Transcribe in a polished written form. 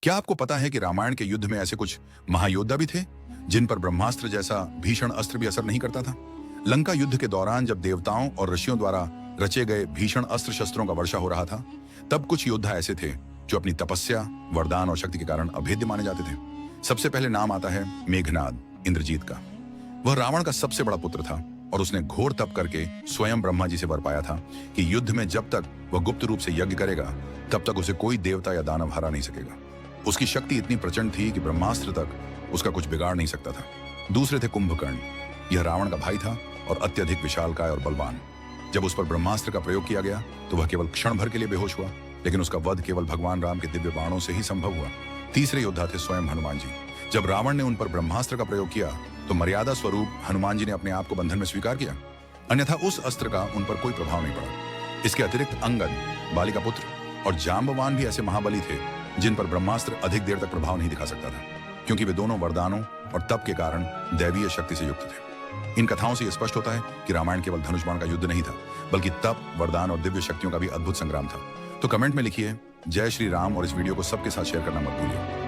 क्या आपको पता है कि रामायण के युद्ध में ऐसे कुछ महायोद्धा भी थे जिन पर ब्रह्मास्त्र जैसा भीषण अस्त्र भी असर नहीं करता था? लंका युद्ध के दौरान जब देवताओं और ऋषियों द्वारा रचे गए भीषण अस्त्र शस्त्रों का वर्षा हो रहा था, तब कुछ योद्धा ऐसे थे जो अपनी तपस्या, वरदान और शक्ति के कारण अभेद्य माने जाते थे। सबसे पहले नाम आता है मेघनाद, इंद्रजीत का। वह रावण का सबसे बड़ा पुत्र था और उसने घोर तप करके स्वयं ब्रह्मा जी से वर पाया था कि युद्ध में जब तक वह गुप्त रूप से यज्ञ करेगा तब तक उसे कोई देवता या दानव हरा नहीं सकेगा। उसकी शक्ति इतनी प्रचंड थी कि ब्रह्मास्त्र तक उसका कुछ बिगाड़ नहीं सकता था। दूसरे थे कुंभकर्ण। यह रावण का भाई था और अत्यधिक विशालकाय और बलवान। जब उस पर ब्रह्मास्त्र का प्रयोग किया गया तो वह केवल क्षण भर के लिए बेहोश हुआ, लेकिन उसका वध केवल भगवान राम के दिव्य बाणों से ही संभव हुआ। तीसरे योद्धा थे स्वयं हनुमान जी। जब रावण ने उन पर ब्रह्मास्त्र का प्रयोग किया तो मर्यादा स्वरूप हनुमान जी ने अपने आप को बंधन में स्वीकार किया, अन्यथा उस अस्त्र का उन पर कोई प्रभाव नहीं पड़ा। इसके अतिरिक्त अंगद, बाली का पुत्र, और जाम्बवान भी ऐसे महाबली थे जिन पर ब्रह्मास्त्र अधिक देर तक प्रभाव नहीं दिखा सकता था, क्योंकि वे दोनों वरदानों और तप के कारण दैवीय शक्ति से युक्त थे। इन कथाओं से यह स्पष्ट होता है कि रामायण केवल धनुष बाण का युद्ध नहीं था, बल्कि तप, वरदान और दिव्य शक्तियों का भी अद्भुत संग्राम था। तो कमेंट में लिखिए जय श्री राम और इस वीडियो को सबके साथ शेयर करना मत भूलिए।